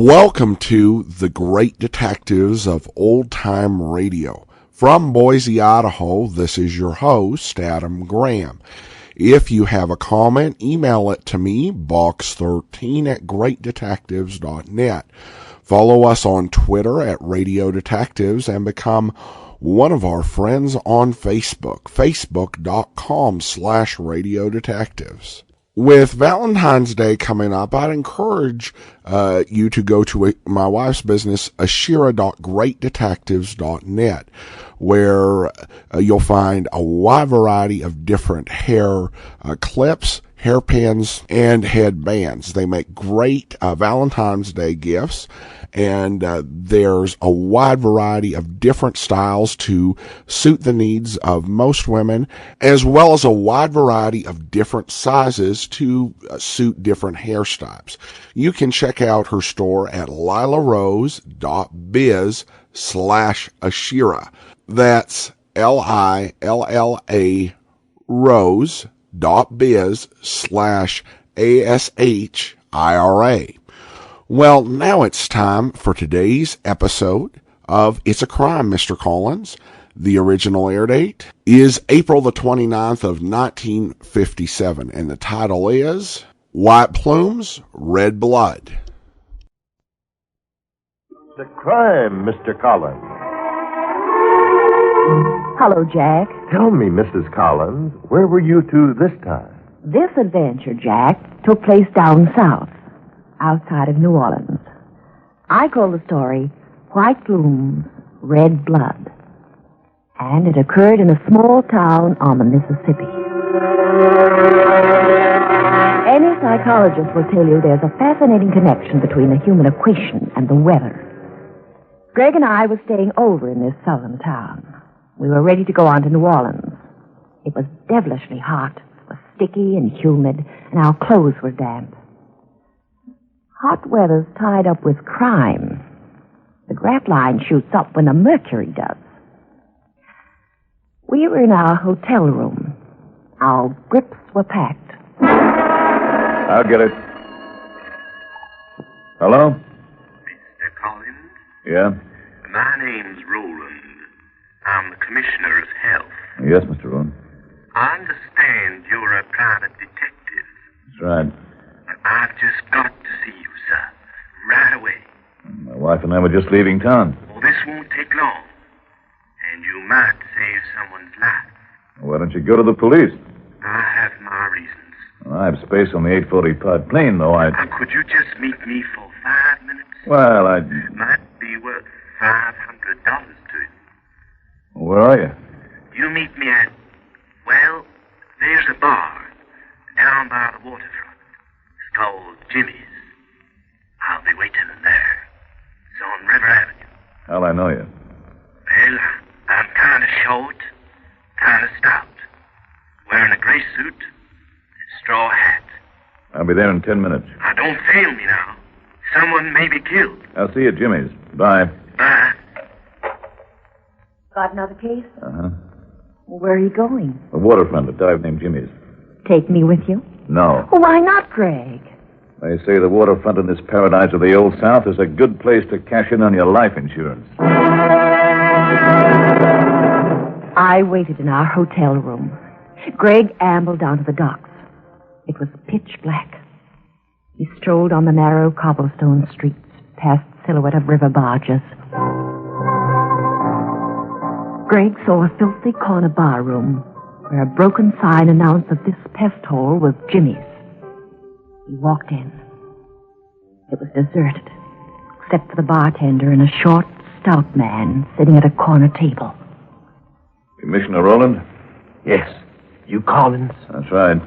Welcome to the Great Detectives of Old Time Radio. From Boise, Idaho, this is your host, Adam Graham. If you have a comment, email it to me, box13@greatdetectives.net. Follow us on Twitter at Radio Detectives and become one of our friends on Facebook, facebook.com/Radio Detectives. With Valentine's Day coming up, I'd encourage you to go to my wife's business, ashira.greatdetectives.net, where you'll find a wide variety of different hair clips, hairpins, and headbands. They make great Valentine's Day gifts, and there's a wide variety of different styles to suit the needs of most women, as well as a wide variety of different sizes to suit different hairstyles. You can check out her store at lilarose.biz/Ashira. That's LILLA rose.biz/ASHIRA. Well, now it's time for today's episode of It's a Crime, Mr. Collins. The original air date is April the 29th of 1957, and the title is White Plumes, Red Blood. The crime, Mr. Collins. Hello, Jack. Tell me, Mrs. Collins, where were you two this time? This adventure, Jack, took place down south, outside of New Orleans. I call the story White Plumes, Red Blood. And it occurred in a small town on the Mississippi. Any psychologist will tell you there's a fascinating connection between the human equation and the weather. Greg and I were staying over in this southern town. We were ready to go on to New Orleans. It was devilishly hot, it was sticky and humid, and our clothes were damp. Hot weather's tied up with crime. The graph line shoots up when the mercury does. We were in our hotel room. Our grips were packed. I'll get it. Hello? Mr. Collins? Yeah? My name's Roland. I'm the Commissioner of Health. Yes, Mr. Rowan. I understand you're a private detective. That's right. I've just got to see you, sir. Right away. My wife and I were just leaving town. Well, this won't take long. And you might save someone's life. Why don't you go to the police? I have my reasons. I have space on the 840 plane, though. Could you just meet me for 5 minutes? Well, Might be worth $500 to you. Where are you? You meet me at, well, there's a bar down by the waterfront. It's called Jimmy's. I'll be waiting there. It's on River Avenue. How'll I know you? Well, I'm kind of short, kind of stout. Wearing a gray suit, straw hat. I'll be there in 10 minutes. Now, don't fail me now. Someone may be killed. I'll see you at Jimmy's. Bye. Bye. Got another case? Uh-huh. Where are you going? The waterfront, a dive named Jimmy's. Take me with you? No. Oh, why not, Greg? They say the waterfront in this paradise of the Old South is a good place to cash in on your life insurance. I waited in our hotel room. Greg ambled down to the docks. It was pitch black. He strolled on the narrow cobblestone streets, past the silhouette of river barges. Greg saw a filthy corner bar room where a broken sign announced that this pest hole was Jimmy's. He walked in. It was deserted, except for the bartender and a short, stout man sitting at a corner table. Commissioner Rowland? Yes. You Collins? That's right.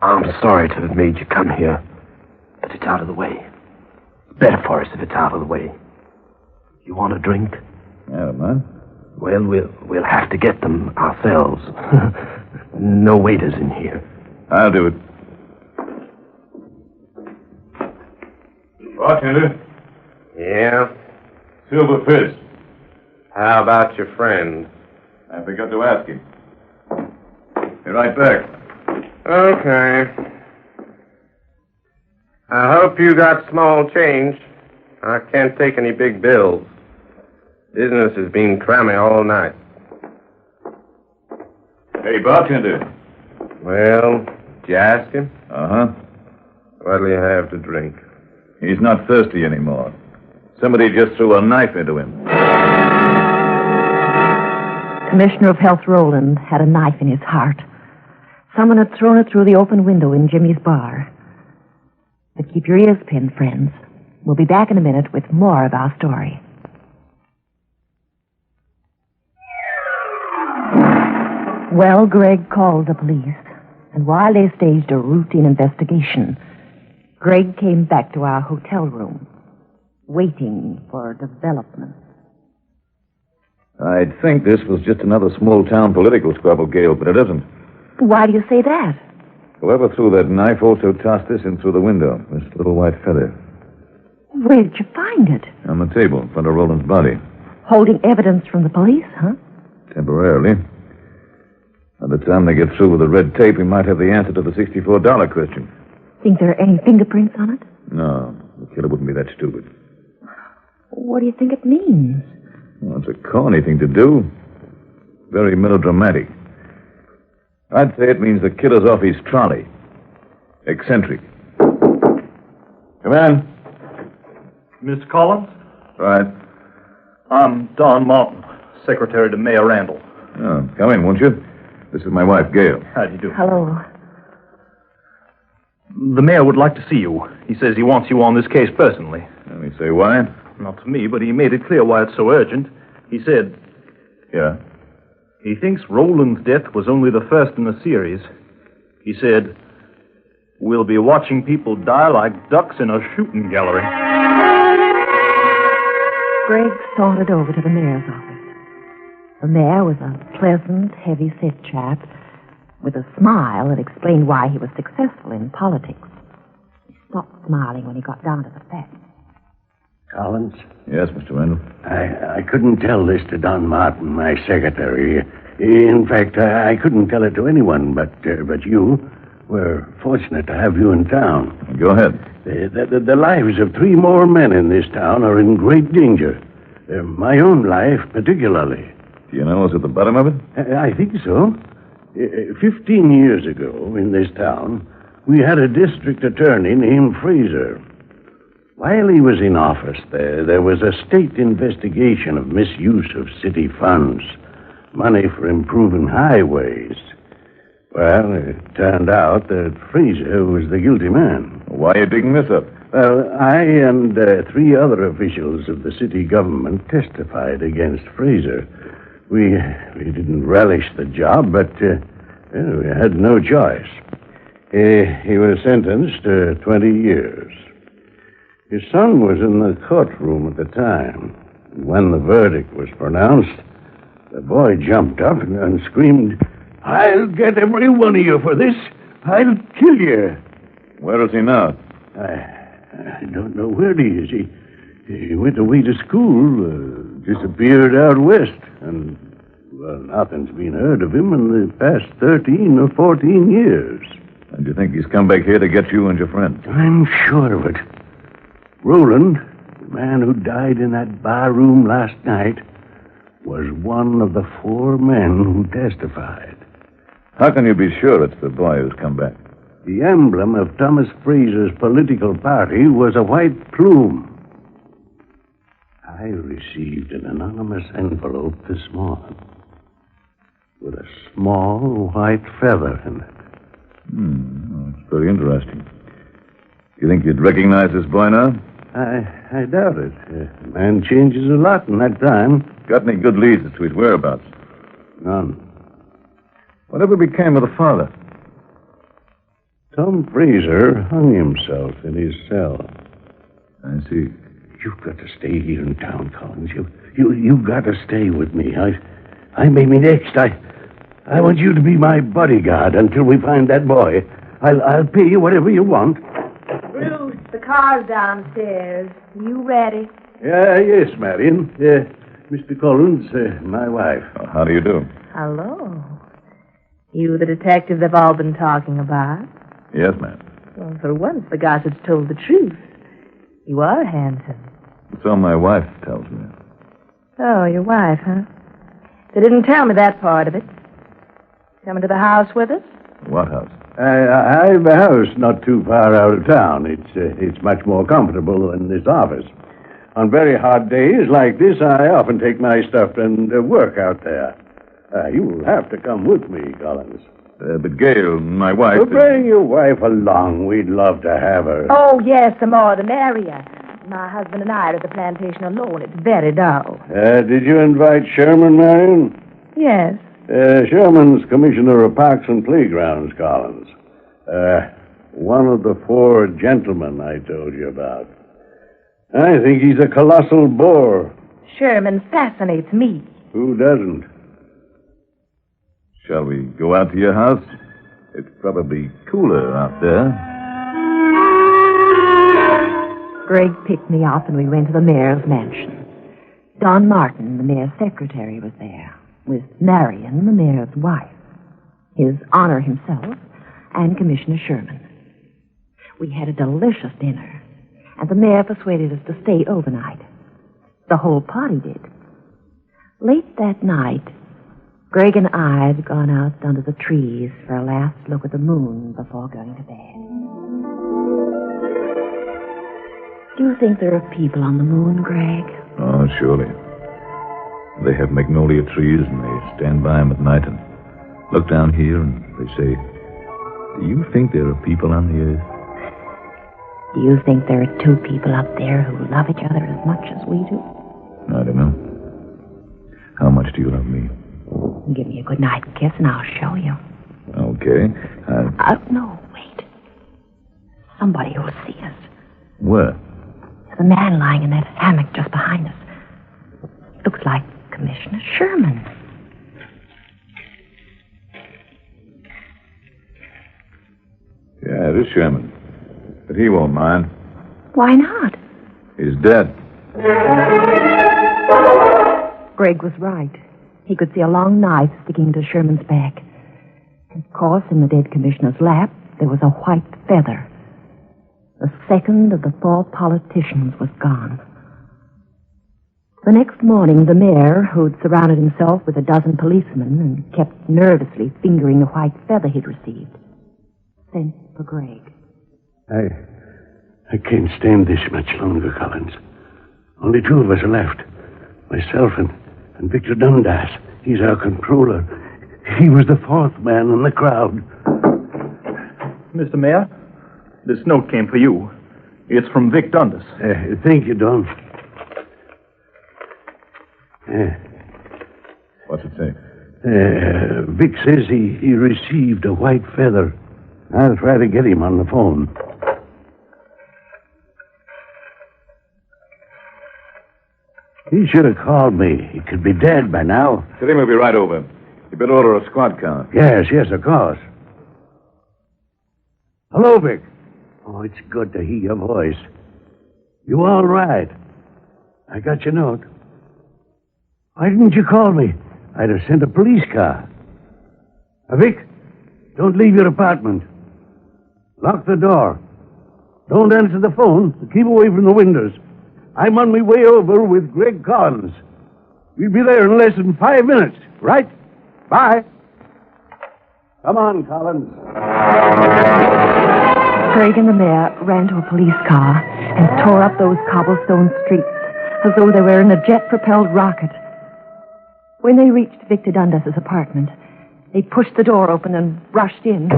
I'm sorry to have made you come here, but it's out of the way. Better for us if it's out of the way. You want a drink? Yeah, don't mind. Well, we'll have to get them ourselves. No waiters in here. I'll do it. Bartender? Yeah? Silver Fist. How about your friend? I forgot to ask him. Be right back. Okay. I hope you got small change. I can't take any big bills. Business has been cramming all night. Hey, bartender. Well, did you ask him? Uh-huh. What'll you have to drink? He's not thirsty anymore. Somebody just threw a knife into him. Commissioner of Health Rowland had a knife in his heart. Someone had thrown it through the open window in Jimmy's bar. But keep your ears pinned, friends. We'll be back in a minute with more of our story. Well, Greg called the police, and while they staged a routine investigation, Greg came back to our hotel room, waiting for development. I'd think this was just another small-town political squabble, Gail, but it isn't. Why do you say that? Whoever threw that knife also tossed this in through the window, this little white feather. Where did you find it? On the table in front of Roland's body. Holding evidence from the police, huh? Temporarily. By the time they get through with the red tape, we might have the answer to the $64 question. Think there are any fingerprints on it? No, the killer wouldn't be that stupid. What do you think it means? Well, it's a corny thing to do. Very melodramatic. I'd say it means the killer's off his trolley. Eccentric. Come in. Mr. Collins? Right. I'm Don Martin, secretary to Mayor Randall. Oh, come in, won't you? This is my wife, Gail. How do you do? Hello. The mayor would like to see you. He says he wants you on this case personally. Let me say why. Not to me, but he made it clear why it's so urgent. He said Yeah? he thinks Roland's death was only the first in a series. He said, we'll be watching people die like ducks in a shooting gallery. Greg sauntered over to the mayor's office. The mayor was a pleasant, heavy-set chap with a smile that explained why he was successful in politics. He stopped smiling when he got down to the facts. Collins? Yes, Mr. Randall. I couldn't tell this to Don Martin, my secretary. In fact, I couldn't tell it to anyone but you. We're fortunate to have you in town. Go ahead. The lives of 3 more men in this town are in great danger. My own life, particularly. Do you know what's at the bottom of it? I think so. 15 years ago, in this town, we had a district attorney named Fraser. While he was in office there was a state investigation of misuse of city funds, money for improving highways. Well, it turned out that Fraser was the guilty man. Why are you digging this up? Well, I and 3 other officials of the city government testified against Fraser. We didn't relish the job, but we had no choice. He was sentenced to 20 years. His son was in the courtroom at the time. When the verdict was pronounced, the boy jumped up and screamed, "I'll get every one of you for this. I'll kill you." Where is he now? I don't know where he is. He went away to school, disappeared out west, and, well, nothing's been heard of him in the past 13 or 14 years. And do you think he's come back here to get you and your friend? I'm sure of it. Roland, the man who died in that bar room last night, was one of the 4 men who testified. How can you be sure it's the boy who's come back? The emblem of Thomas Fraser's political party was a white plume. I received an anonymous envelope this morning with a small white feather in it. Well, it's very interesting. You think you'd recognize this boy now? I doubt it. A man changes a lot in that time. Got any good leads as to his whereabouts? None. Whatever became of the father? Tom Fraser hung himself in his cell. I see. You've got to stay here in town, Collins. You've got to stay with me. I may be next. I want you to be my bodyguard until we find that boy. I'll pay you whatever you want. Bruce, the car's downstairs. Are you ready? Yes, Marion. Mr. Collins, my wife. How do you do? Hello. You the detective they've all been talking about? Yes, ma'am. Well, for once, the gossip's told the truth. You are handsome. So my wife tells me. Oh, your wife, huh? They didn't tell me that part of it. Coming to the house with us? What house? I have a house not too far out of town. It's much more comfortable than this office. On very hot days like this, I often take my stuff and work out there. You'll have to come with me, Collins. But Gail, my wife... Well, bring your wife along. We'd love to have her. Oh, yes, the more the merrier. My husband and I are at the plantation alone. It's very dull. Did you invite Sherman, Marion? Yes. Sherman's commissioner of parks and playgrounds, Collins. One of the 4 gentlemen I told you about. I think he's a colossal bore. Sherman fascinates me. Who doesn't? Shall we go out to your house? It's probably cooler out there. Greg picked me up and we went to the mayor's mansion. Don Martin, the mayor's secretary, was there, with Marion, the mayor's wife, His Honor himself, and Commissioner Sherman. We had a delicious dinner, and the mayor persuaded us to stay overnight. The whole party did. Late that night, Greg and I had gone out under the trees for a last look at the moon before going to bed. Do you think there are people on the moon, Greg? Oh, surely. They have magnolia trees, and they stand by them at night and look down here, and they say, "Do you think there are people on the earth?" Do you think there are 2 people up there who love each other as much as we do? I don't know. How much do you love me? Give me a good night kiss and I'll show you. Okay. No, wait. Somebody will see us. Where? There's a man lying in that hammock just behind us. Looks like Commissioner Sherman. Yeah, it is Sherman. But he won't mind. Why not? He's dead. Greg was right. He could see a long knife sticking into Sherman's back. Of course, in the dead commissioner's lap, there was a white feather. The second of the 4 politicians was gone. The next morning, the mayor, who'd surrounded himself with a dozen policemen and kept nervously fingering the white feather he'd received, sent for Greg. I can't stand this much longer, Collins. Only 2 of us are left. Myself and Victor Dundas. He's our controller. He was the 4th man in the crowd. Mr. Mayor, this note came for you. It's from Vic Dundas. Thank you, Don. What's it say? Vic says he received a white feather. I'll try to get him on the phone. He should have called me. He could be dead by now. Tell him we'll be right over. You better order a squad car. Yes, of course. Hello, Vic. Oh, it's good to hear your voice. You all right? I got your note. Why didn't you call me? I'd have sent a police car. Vic, don't leave your apartment. Lock the door. Don't answer the phone. Keep away from the windows. I'm on my way over with Greg Collins. We'll be there in less than 5 minutes, right? Bye. Come on, Collins. Greg and the mayor ran to a police car and tore up those cobblestone streets as though they were in a jet-propelled rocket. When they reached Victor Dundas's apartment, they pushed the door open and rushed in.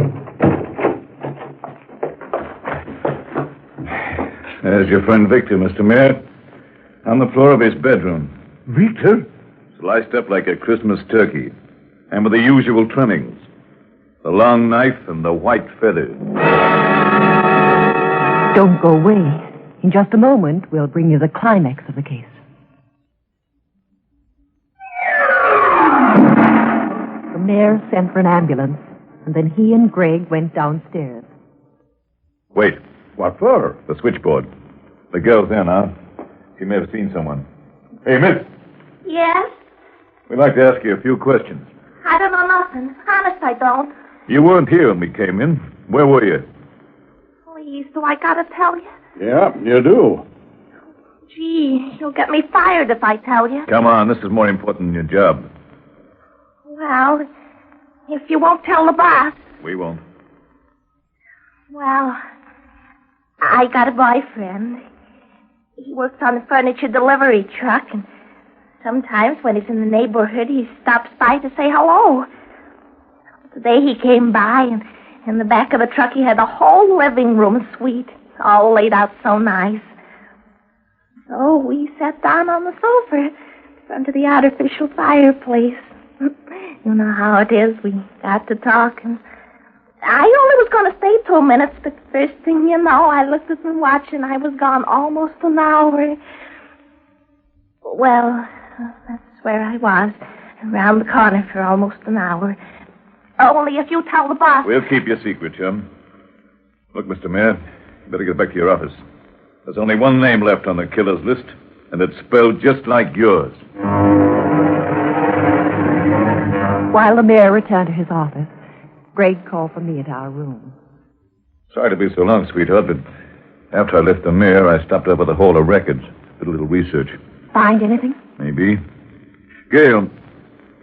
There's your friend Victor, Mr. Mayor. On the floor of his bedroom. Victor? Sliced up like a Christmas turkey. And with the usual trimmings. The long knife and the white feather. Don't go away. In just a moment, we'll bring you the climax of the case. The mayor sent for an ambulance, and then he and Greg went downstairs. Wait. What for? The switchboard. The girl's there now. She may have seen someone. Hey, miss. Yes? We'd like to ask you a few questions. I don't know nothing. Honest, I don't. You weren't here when we came in. Where were you? Please, do I gotta tell you? Yeah, you do. Gee, you'll get me fired if I tell you. Come on, this is more important than your job. Well, if you won't tell the boss. We won't. Well, I got a boyfriend. He works on a furniture delivery truck, and sometimes when he's in the neighborhood, he stops by to say hello. Today he came by, and in the back of the truck he had the whole living room suite, all laid out so nice. So we sat down on the sofa in front of the artificial fireplace. You know how it is. We got to talk, and I only was going to stay 2 minutes, but first thing you know, I looked at my watch, and I was gone almost an hour. Well, that's where I was, around the corner for almost an hour. Only if you tell the boss. We'll keep your secret, chum. Look, Mr. Mayor, you better get back to your office. There's only one name left on the killer's list, and it's spelled just like yours. While the mayor returned to his office, Greg called for me at our room. Sorry to be so long, sweetheart, but after I left the mayor, I stopped over the Hall of Records, did a little research. Find anything? Maybe. Gail,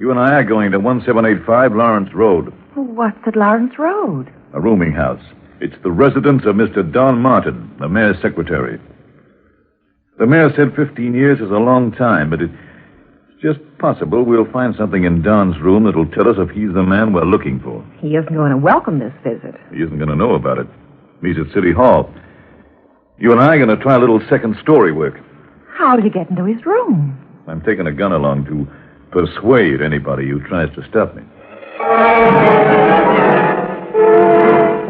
you and I are going to 1785 Lawrence Road. What's at Lawrence Road? A rooming house. It's the residence of Mr. Don Martin, the mayor's secretary. The mayor said 15 years is a long time, but it's just possible we'll find something in Don's room that'll tell us if he's the man we're looking for. He isn't going to welcome this visit. He isn't going to know about it. He's at City Hall. You and I are going to try a little second-story work. How'll you get into his room? I'm taking a gun along to persuade anybody who tries to stop me.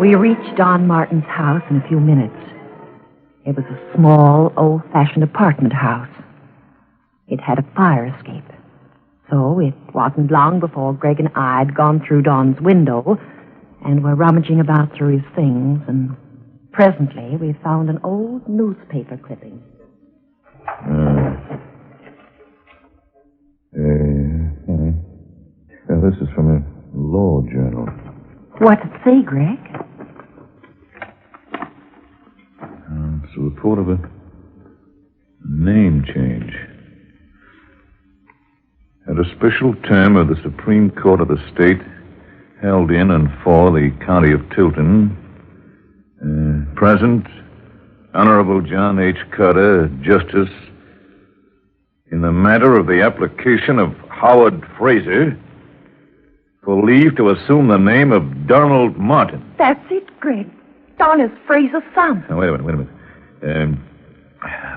We reached Don Martin's house in a few minutes. It was a small, old-fashioned apartment house. It had a fire escape. So it wasn't long before Greg and I had gone through Don's window and were rummaging about through his things, and presently we found an old newspaper clipping. This is from a law journal. What's it say, Greg? It's a report of a name change. At a special term of the Supreme Court of the state, held in and for the county of Tilton, present, Honorable John H. Carter, Justice, in the matter of the application of Howard Fraser for leave to assume the name of Donald Martin. That's it, Greg. Don is Fraser's son. Now, wait a minute.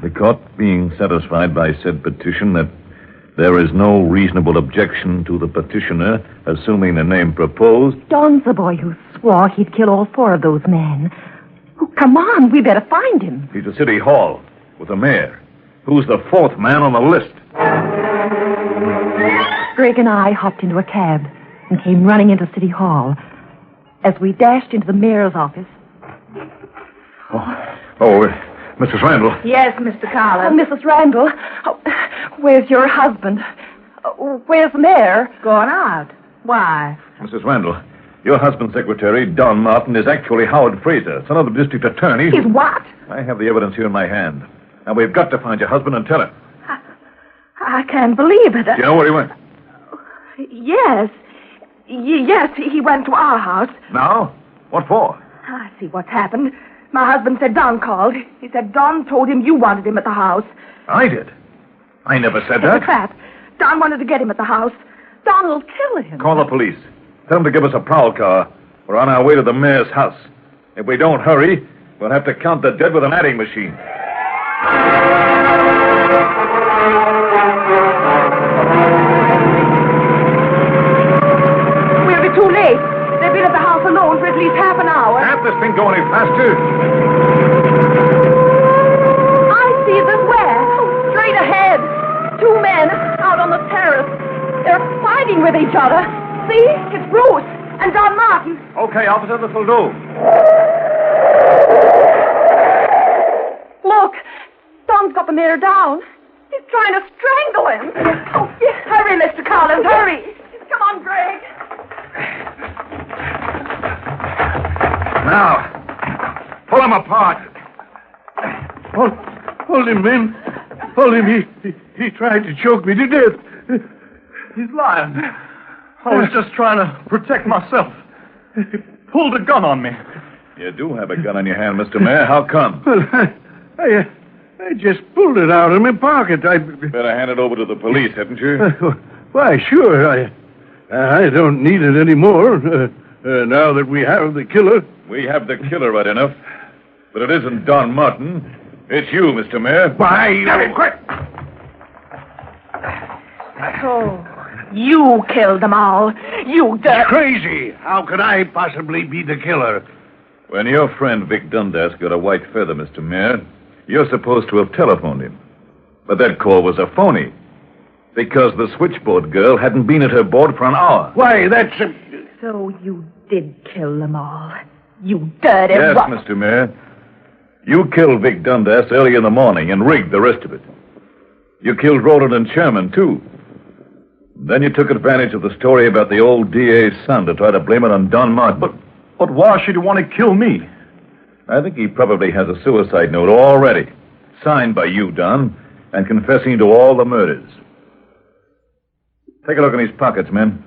The court being satisfied by said petition that there is no reasonable objection to the petitioner assuming the name proposed. Don's the boy who swore he'd kill all 4 of those men. Oh, come on, we better find him. He's at City Hall with the mayor, who's the 4th man on the list. Greg and I hopped into a cab and came running into City Hall. As we dashed into the mayor's office... Mrs. Randall. Yes, Mr. Collins. Oh, Mrs. Randall. Oh, where's your husband? Where's the mayor? Gone out. Why? Mrs. Randall, your husband's secretary, Don Martin, is actually Howard Fraser, son of the district attorney. He's what? I have the evidence here in my hand. Now, we've got to find your husband and tell him. I can't believe it. Do you know where he went? Yes. Yes, he went to our house. Now? What for? I see what's happened. My husband said Don called. He said Don told him you wanted him at the house. I did. I never said It's that. a trap. Don wanted to get him at the house. Don will kill him. Call the police. Tell them to give us a prowl car. We're on our way to the mayor's house. If we don't hurry, we'll have to count the dead with an adding machine. We'll be too late. They've been at the house alone for at least half an hour. Can't this thing go any faster? I see them where? Straight ahead. 2 men out on the terrace. They're fighting with each other. See? It's Bruce and Don Martin. Okay, officer, this will do. Look, Don's got the mayor down. He's trying to strangle him. Oh, yeah. Hurry, Mr. Collins, hurry. Come on, Greg. Now, pull them apart. Hold him, men. Hold him. He tried to choke me to death. He's lying. I was just trying to protect myself. He pulled a gun on me. You do have a gun in your hand, Mr. Mayor. How come? Well, I just pulled it out of my pocket. Better hand it over to the police, hadn't you? Why, sure. I don't need it anymore. Now that we have the killer. We have the killer right enough. But it isn't Don Martin. It's you, Mr. Mayor. Why? Quick! So, you killed them all. You dirt. Crazy. How could I possibly be the killer? When your friend Vic Dundas got a white feather, Mr. Mayor, you're supposed to have telephoned him. But that call was a phony. Because the switchboard girl hadn't been at her board for an hour. Why, that's a... So you did kill them all. You dirty Yes, Mr. Mayor. You killed Vic Dundas early in the morning and rigged the rest of it. You killed Roland and Sherman, too. Then you took advantage of the story about the old DA's son to try to blame it on Don Martin. But why should he want to kill me? I think he probably has a suicide note already, signed by you, Don, and confessing to all the murders. Take a look in his pockets, men.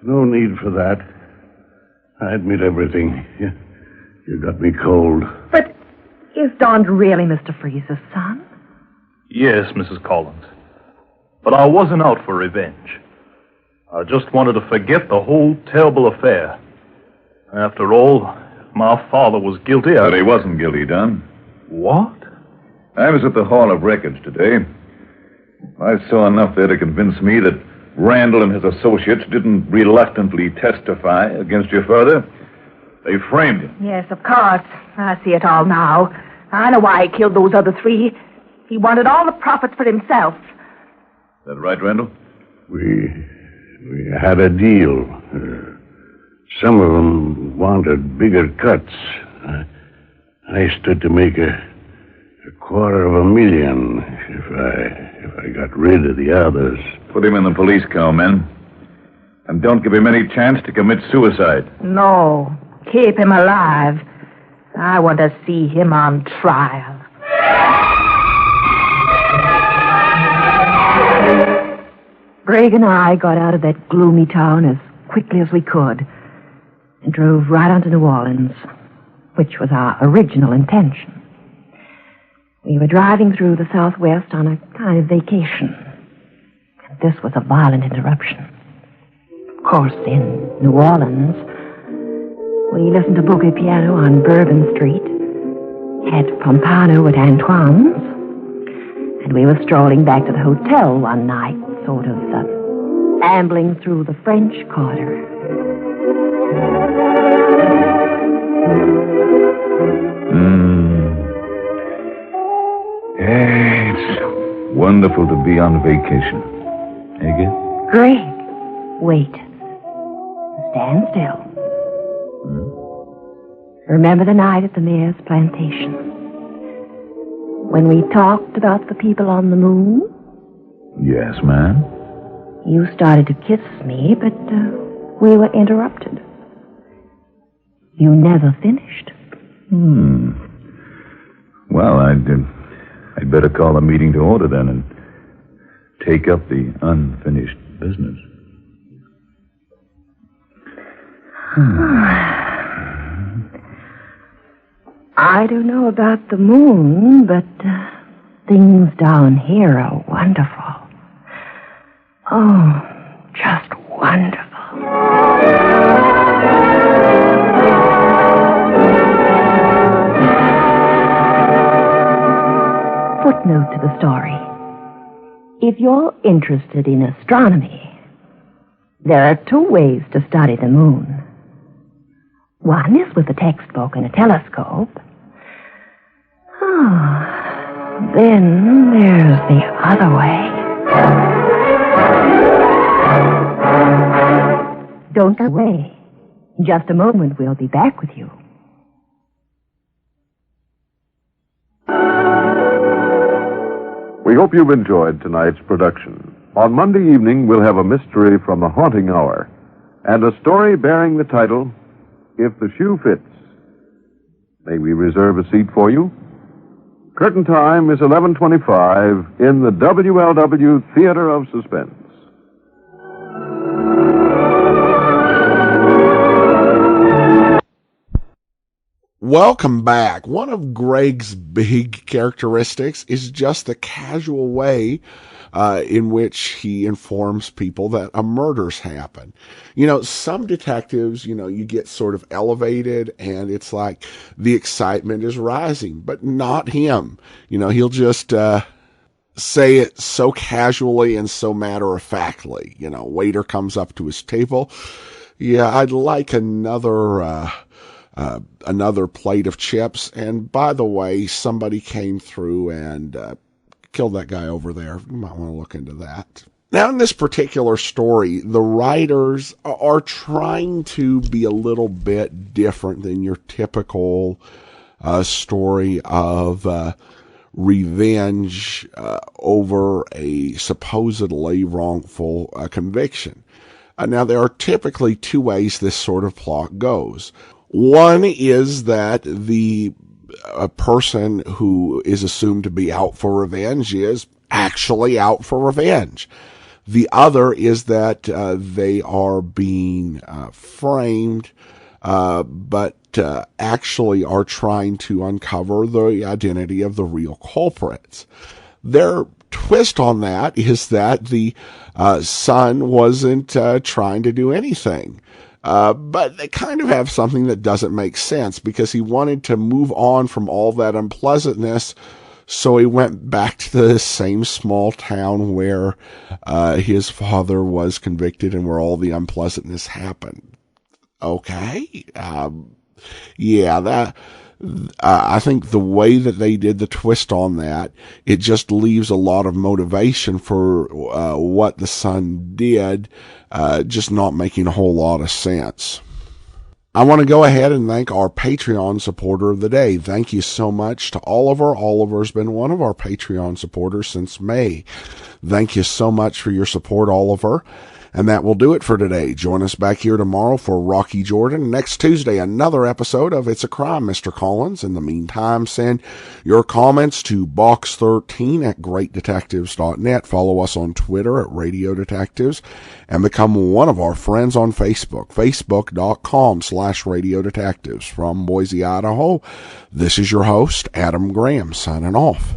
No need for that. I admit everything. You got me cold. But is Don really Mr. Freeze's son? Yes, Mrs. Collins. But I wasn't out for revenge. I just wanted to forget the whole terrible affair. After all, if my father was guilty, But he wasn't guilty, Don. What? I was at the Hall of Records today. I saw enough there to convince me that Randall and his associates didn't reluctantly testify against your father. They framed him. Yes, of course. I see it all now. I know why he killed those other three. He wanted all the profits for himself. Is that right, Randall? We had a deal. Some of them wanted bigger cuts. I stood to make a $250,000 if I got rid of the others. Put him in the police car, men. And don't give him any chance to commit suicide. No, keep him alive. I want to see him on trial. Greg and I got out of that gloomy town as quickly as we could and drove right on to New Orleans, which was our original intention. We were driving through the Southwest on a kind of vacation. And this was a violent interruption. Of course, in New Orleans, we listened to boogie piano on Bourbon Street, had Pompano at Antoine's, and we were strolling back to the hotel one night, sort of ambling through the French Quarter. It's wonderful to be on vacation. Again? Greg, wait. Stand still. Remember the night at the mayor's plantation? When we talked about the people on the moon? Yes, ma'am. You started to kiss me, but we were interrupted. You never finished. Well, I'd better call the meeting to order then and take up the unfinished business. I don't know about the moon, but things down here are wonderful. Oh, just wonderful. Footnote to the story. If you're interested in astronomy, there are two ways to study the moon. One is with a textbook and a telescope. Then there's the other way. Don't go away. In just a moment, we'll be back with you. We hope you've enjoyed tonight's production. On Monday evening, we'll have a mystery from the Haunting Hour and a story bearing the title, If the Shoe Fits. May we reserve a seat for you? Curtain time is 11:25 in the WLW Theater of Suspense. Welcome back. One of Greg's big characteristics is just the casual way in which he informs people that a murder's happened. You know, some detectives, you get sort of elevated and it's like the excitement is rising, but not him. He'll just say it so casually and so matter-of-factly. Waiter comes up to his table. Yeah, I'd like another plate of chips. And by the way, somebody came through and killed that guy over there. You might want to look into that. Now, in this particular story, the writers are trying to be a little bit different than your typical story of revenge over a supposedly wrongful conviction. Now, there are typically two ways this sort of plot goes. One is that a person who is assumed to be out for revenge is actually out for revenge. The other is that they are being framed, but actually are trying to uncover the identity of the real culprits. Their twist on that is that the son wasn't trying to do anything. But they kind of have something that doesn't make sense because he wanted to move on from all that unpleasantness. So he went back to the same small town where his father was convicted and where all the unpleasantness happened. Okay. I think the way that they did the twist on that, it just leaves a lot of motivation for what the son did, just not making a whole lot of sense. I want to go ahead and thank our Patreon supporter of the day. Thank you so much to Oliver. Oliver's been one of our Patreon supporters since May. Thank you so much for your support, Oliver. And that will do it for today. Join us back here tomorrow for Rocky Jordan. Next Tuesday, another episode of It's a Crime, Mr. Collins. In the meantime, send your comments to box13@greatdetectives.net. Follow us on Twitter at Radio Detectives and become one of our friends on Facebook, facebook.com/Radio Detectives. From Boise, Idaho, this is your host, Adam Graham, signing off.